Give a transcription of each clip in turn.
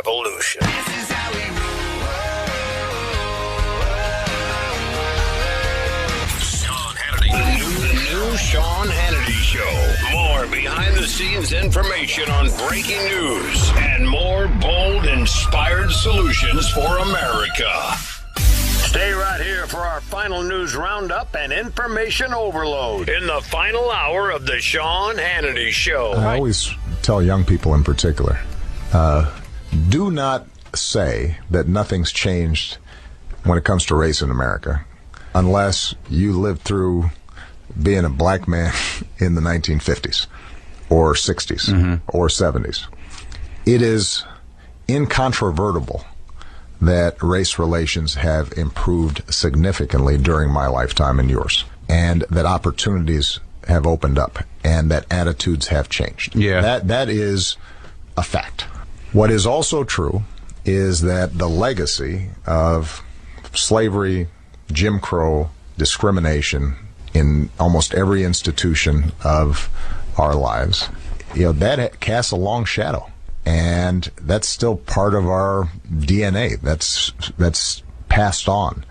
revolution. This is how we Sean Hannity. The new Sean Hannity Show. More behind-the-scenes information on breaking news and more bold, inspired solutions for America. Stay right here for our final news roundup and information overload in the final hour of the Sean Hannity Show. I always tell young people in particular, do not say that nothing's changed when it comes to race in America unless you lived through being a black man in the 1950s or 60s or 70s. It is incontrovertible that race relations have improved significantly during my lifetime and yours, and that opportunities have opened up, and that attitudes have changed. Yeah. That is a fact. What is also true is that the legacy of slavery, Jim Crow, discrimination in almost every institution of our lives, that casts a long shadow. And that's still part of our DNA. That's passed on.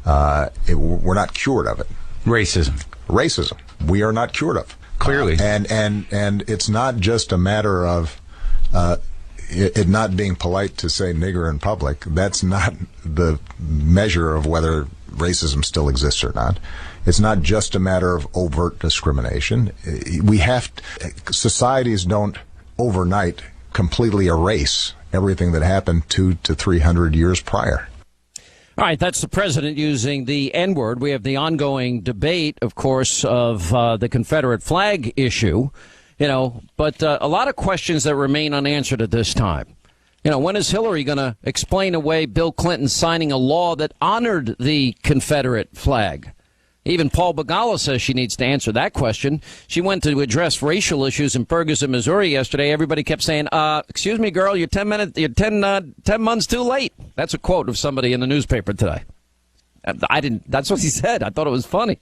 We're not cured of it. Racism. We are not cured of. Clearly. And it's not just a matter of it not being polite to say nigger in public. That's not the measure of whether racism still exists or not. It's not just a matter of overt discrimination. Societies don't overnight completely erase everything that happened 200 to 300 years prior. All right, that's the president using the N-word. We have the ongoing debate, of course, of the Confederate flag issue, but a lot of questions that remain unanswered at this time. When is Hillary going to explain away Bill Clinton signing a law that honored the Confederate flag? Even Paul Begala says she needs to answer that question. She went to address racial issues in Ferguson, Missouri yesterday. Everybody kept saying, excuse me, girl, you're 10 months too late. That's a quote of somebody in the newspaper today. That's what he said. I thought it was funny.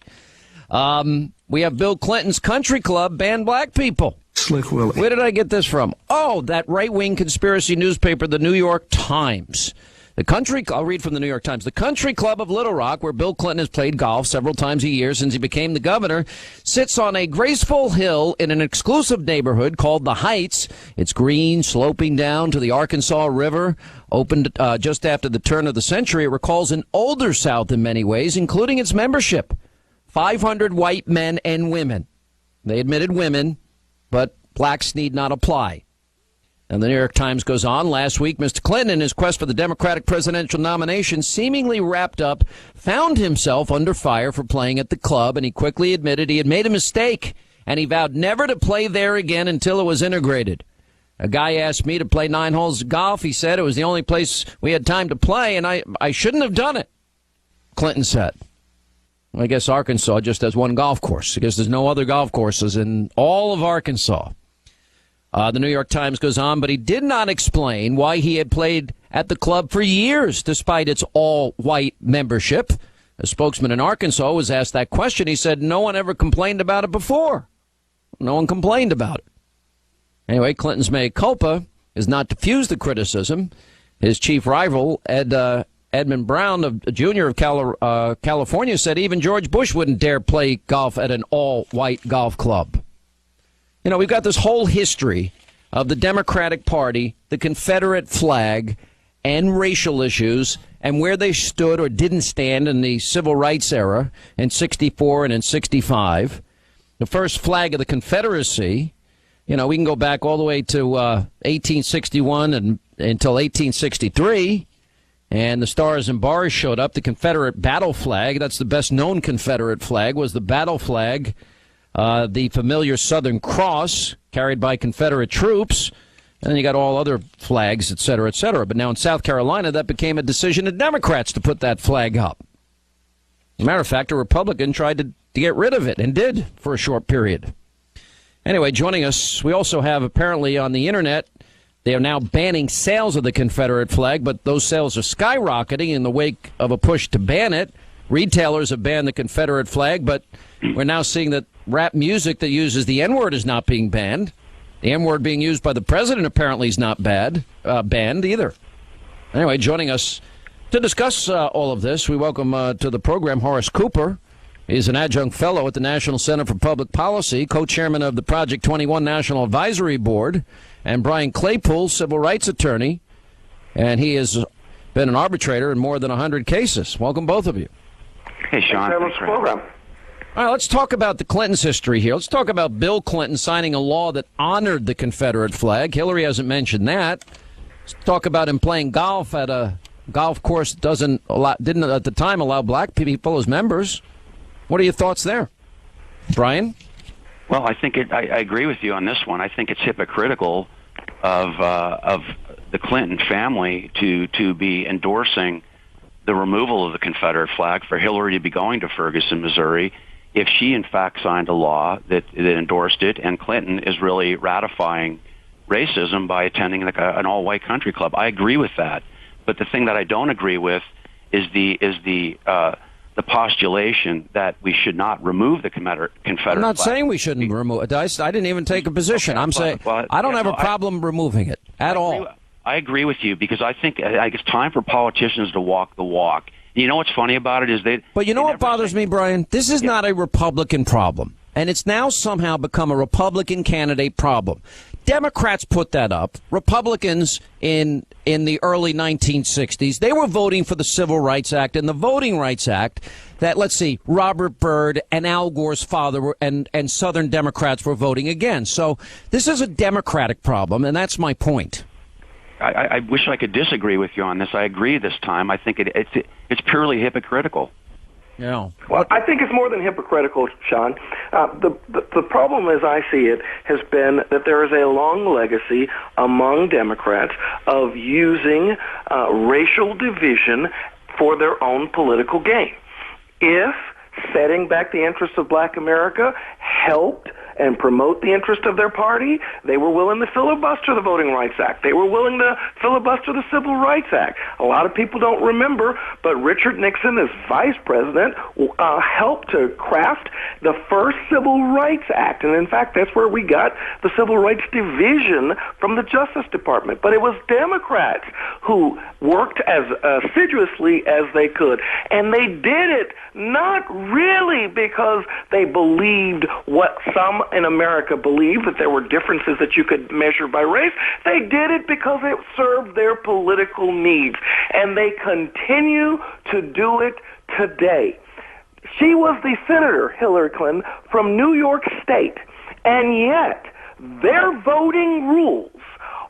We have Bill Clinton's country club ban black people. Slick Willie. Where did I get this from? Oh, that right-wing conspiracy newspaper, the New York Times. I'll read from the New York Times. The Country Club of Little Rock, where Bill Clinton has played golf several times a year since he became the governor, sits on a graceful hill in an exclusive neighborhood called the Heights. It's green, sloping down to the Arkansas River. Opened just after the turn of the century, it recalls an older South in many ways, including its membership. 500 white men and women. They admitted women, but blacks need not apply. And the New York Times goes on. Last week, Mr. Clinton, in his quest for the Democratic presidential nomination, seemingly wrapped up, found himself under fire for playing at the club, and he quickly admitted he had made a mistake, and he vowed never to play there again until it was integrated. A guy asked me to play 9 holes of golf. He said it was the only place we had time to play, and I shouldn't have done it, Clinton said. I guess Arkansas just has one golf course. I guess there's no other golf courses in all of Arkansas. The New York Times goes on, but he did not explain why he had played at the club for years, despite its all-white membership. A spokesman in Arkansas was asked that question. He said no one ever complained about it before. No one complained about it. Anyway, Clinton's mea culpa is not to diffuse the criticism. His chief rival, Edmund Brown, Jr. of California, said even George Bush wouldn't dare play golf at an all-white golf club. We've got this whole history of the Democratic Party, the Confederate flag, and racial issues, and where they stood or didn't stand in the civil rights era in 64 and in 65. The first flag of the Confederacy, we can go back all the way to 1861 and until 1863. And the Stars and Bars showed up. The Confederate battle flag, that's the best known Confederate flag, was the battle flag. The familiar Southern Cross carried by Confederate troops. And then you got all other flags, et cetera, et cetera. But now in South Carolina, that became a decision of Democrats to put that flag up. As a matter of fact, a Republican tried to get rid of it and did for a short period. Anyway, joining us, we also have apparently on the Internet, they are now banning sales of the Confederate flag, but those sales are skyrocketing in the wake of a push to ban it. Retailers have banned the Confederate flag, but we're now seeing that rap music that uses the N-word is not being banned. The N-word being used by the president apparently is not banned either. Anyway, joining us to discuss all of this, we welcome to the program Horace Cooper. He's an adjunct fellow at the National Center for Public Policy, co-chairman of the Project 21 National Advisory Board, and Brian Claypool, civil rights attorney, and he has been an arbitrator in more than 100 cases. Welcome, both of you. Hey, Sean. Thanks for the program. All right, let's talk about the Clintons' history here. Let's talk about Bill Clinton signing a law that honored the Confederate flag. Hillary hasn't mentioned that. Let's talk about him playing golf at a golf course that didn't at the time allow black people as members. What are your thoughts there, Brian? Well, I think I agree with you on this one. I think it's hypocritical of the Clinton family to be endorsing the removal of the Confederate flag, for Hillary to be going to Ferguson, Missouri, if she in fact signed a law that endorsed it, and Clinton is really ratifying racism by attending an all-white country club. I agree with that, but the thing that I don't agree with is the postulation that we should not remove the Confederate flag. I'm not saying we shouldn't remove it. I didn't even take a position. I'm saying I don't have a problem removing it at all. I agree with you, because I think it's time for politicians to walk the walk. You know what's funny about it is But you know what bothers me, Brian? This is not a Republican problem, and it's now somehow become a Republican candidate problem. Democrats put that up. Republicans in the early 1960s, they were voting for the Civil Rights Act and the Voting Rights Act that, let's see, Robert Byrd and Al Gore's father and Southern Democrats were voting against. So this is a Democratic problem, and that's my point. I wish I could disagree with you on this. I agree this time. I think it's purely hypocritical. Yeah. Well, I think it's more than hypocritical, Sean. The problem, as I see it, has been that there is a long legacy among Democrats of using racial division for their own political gain. If setting back the interests of black America helped and promote the interest of their party, they were willing to filibuster the Voting Rights Act. They were willing to filibuster the Civil Rights Act. A lot of people don't remember, but Richard Nixon, as vice president, helped to craft the first Civil Rights Act. And in fact, that's where we got the Civil Rights Division from the Justice Department. But it was Democrats who worked as assiduously as they could. And they did it not really because they believed what some in America believed, that there were differences that you could measure by race. They did it because it served their political needs, and they continue to do it today. She was the senator, Hillary Clinton, from New York State, and yet their voting rules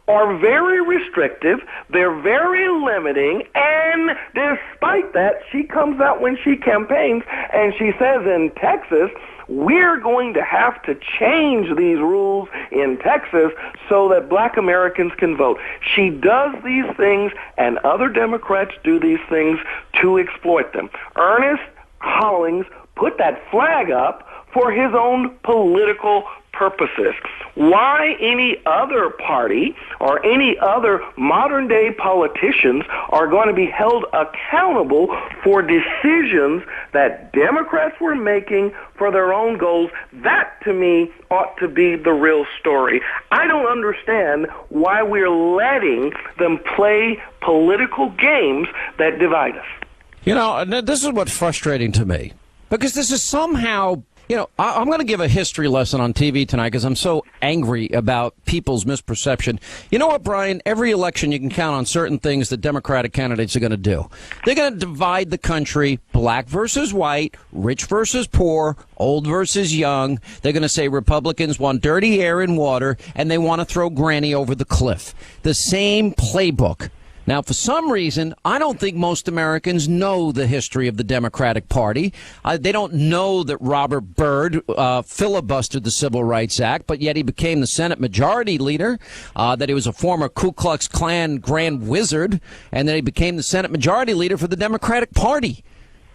are very restrictive, they're very limiting, and despite that, she comes out when she campaigns and she says in Texas, we're going to have to change these rules in Texas so that black Americans can vote. She does these things, and other Democrats do these things to exploit them. Ernest Hollings put that flag up for his own political purposes. Why any other party or any other modern-day politicians are going to be held accountable for decisions that Democrats were making for their own goals, that, to me, ought to be the real story. I don't understand why we're letting them play political games that divide us. You know, this is what's frustrating to me, because this is somehow... You know, I'm going to give a history lesson on TV tonight because I'm so angry about people's misperception. You know what, Brian? Every election you can count on certain things that Democratic candidates are going to do. They're going to divide the country, black versus white, rich versus poor, old versus young. They're going to say Republicans want dirty air and water, and they want to throw Granny over the cliff. The same playbook. Now, for some reason, I don't think most Americans know the history of the Democratic Party. They don't know that Robert Byrd filibustered the Civil Rights Act, but yet he became the Senate Majority Leader, that he was a former Ku Klux Klan Grand Wizard, and that he became the Senate Majority Leader for the Democratic Party.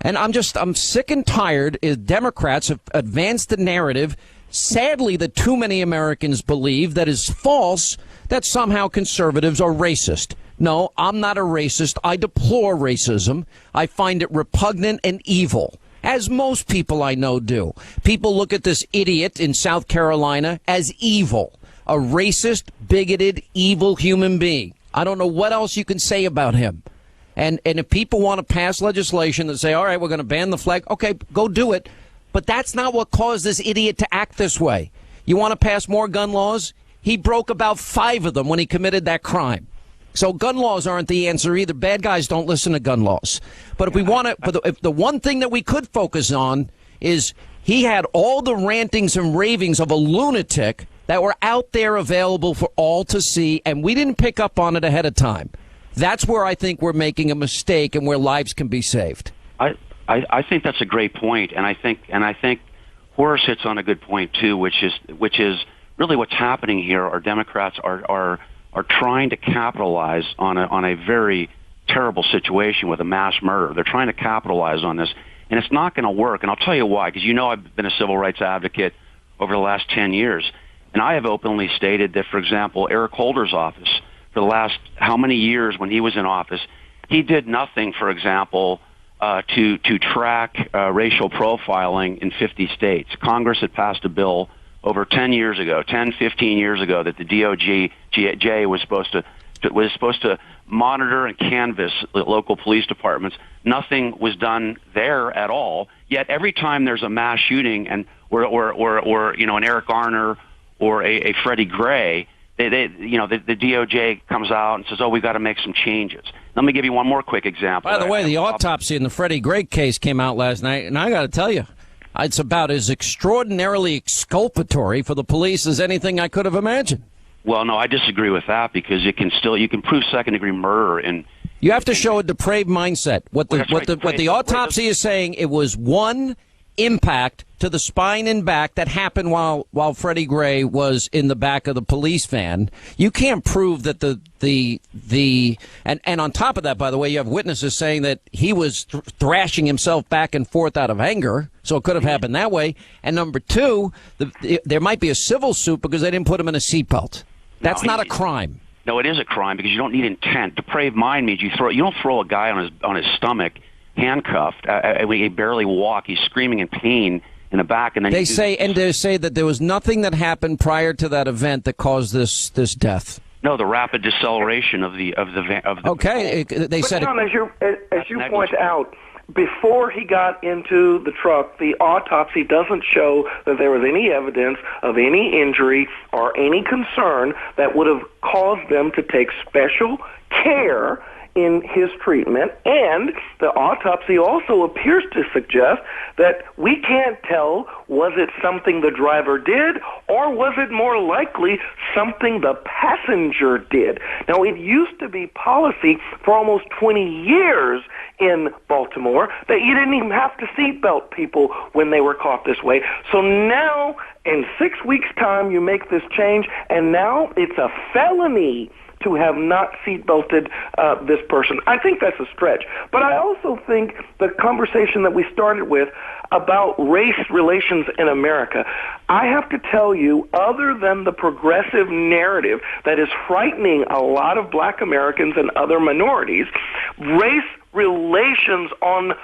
And I'm sick and tired as Democrats have advanced the narrative, sadly, that too many Americans believe that is false, that somehow conservatives are racist. No, I'm not a racist. I deplore racism. I find it repugnant and evil, as most people I know do. People look at this idiot in South Carolina as evil. a racist, bigoted, evil human being. I don't know what else you can say about him. And if people want to pass legislation that say, all right, we're going to ban the flag, okay, go do it. But that's not what caused this idiot to act this way. You want to pass more gun laws? He broke about 5 of them when he committed that crime. So gun laws aren't the answer either. Bad guys don't listen to gun laws. But if we want to, if the one thing that we could focus on is he had all the rantings and ravings of a lunatic that were out there available for all to see, and we didn't pick up on it ahead of time. That's where I think we're making a mistake and where lives can be saved. I think that's a great point, and I think Horace hits on a good point too, which is really what's happening here. Our Democrats are trying to capitalize on a very terrible situation with a mass murder. They're trying to capitalize on this, and it's not going to work. And I'll tell you why, because I've been a civil rights advocate over the last 10 years, and I have openly stated that, for example, Eric Holder's office, for the last how many years when he was in office, he did nothing, for example, to track racial profiling in 50 states. Congress had passed a bill over 15 years ago, that the DOJ was supposed to monitor and canvass local police departments. Nothing was done there at all. Yet every time there's a mass shooting and or an Eric Garner or a Freddie Gray, the DOJ comes out and says, "Oh, we've got to make some changes." Let me give you one more quick example. By the way, the autopsy in the Freddie Gray case came out last night, and I got to tell you, it's about as extraordinarily exculpatory for the police as anything I could have imagined. Well, no, I disagree with that, because you can prove second-degree murder in. You have to show a depraved mindset. What the autopsy is saying, it was one impact to the spine and back that happened while Freddie Gray was in the back of the police van. You can't prove that and on top of that, by the way, you have witnesses saying that he was thrashing himself back and forth out of anger, so it could have happened that way. And number two, there might be a civil suit because they didn't put him in a seatbelt. That's not a crime. No, it is a crime, because you don't need intent. Depraved mind means you don't throw a guy on his stomach handcuffed. He barely walk. He's screaming in pain in the back, and then they say that there was nothing that happened prior to that event that caused this death. No, the rapid deceleration of the okay, they said. Tom, as you point out, before he got into the truck, the autopsy doesn't show that there was any evidence of any injury or any concern that would have caused them to take special care in his treatment. And the autopsy also appears to suggest that we can't tell, was it something the driver did, or was it more likely something the passenger did? Now, it used to be policy for almost 20 years in Baltimore that you didn't even have to seatbelt people when they were caught this way. So now, in 6 weeks' time, you make this change, and now it's a felony to have not seatbelted this person. I think that's a stretch. But I also think the conversation that we started with about race relations in America, I have to tell you, other than the progressive narrative that is frightening a lot of black Americans and other minorities, race relations on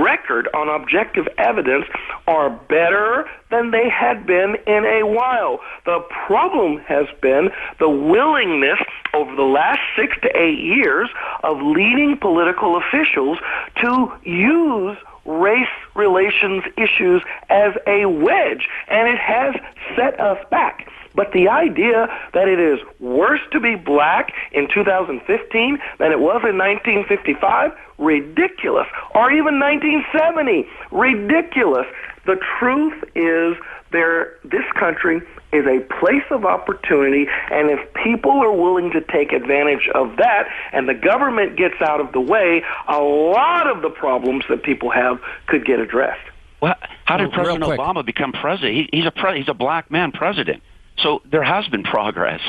record, on objective evidence, are better than they had been in a while. The problem has been the willingness over the last 6 to 8 years of leading political officials to use race relations issues as a wedge, and it has set us back. But the idea that it is worse to be black in 2015 than it was in 1955, ridiculous. Or even 1970, ridiculous. The truth is, this country is a place of opportunity, and if people are willing to take advantage of that and the government gets out of the way, a lot of the problems that people have could get addressed. Well, how did President Obama become president? He's a black man president. So there has been progress.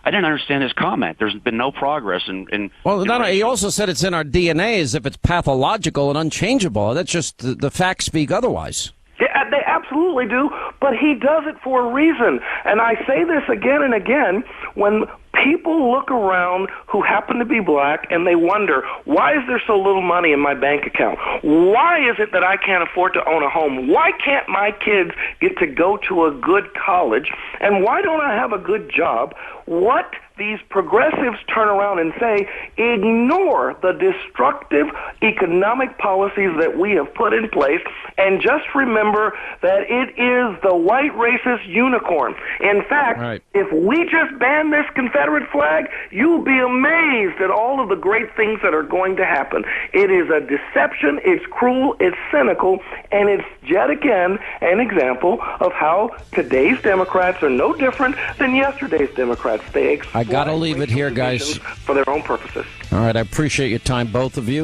I didn't understand his comment. There's been no progress in he also said it's in our DNA as if it's pathological and unchangeable. That's just the facts speak otherwise. Yeah, they absolutely do, but he does it for a reason. And I say this again and again, when people look around who happen to be black and they wonder, why is there so little money in my bank account? Why is it that I can't afford to own a home? Why can't my kids get to go to a good college? And why don't I have a good job? What these progressives turn around and say, ignore the destructive economic policies that we have put in place, and just remember that it is the white racist unicorn. In fact, if we just ban this Confederate flag, you'll be amazed at all of the great things that are going to happen. It is a deception, it's cruel, it's cynical, and it's yet again an example of how today's Democrats are no different than yesterday's Democrats. They I got to leave it here, guys. For their own purposes. All right, I appreciate your time, both of you.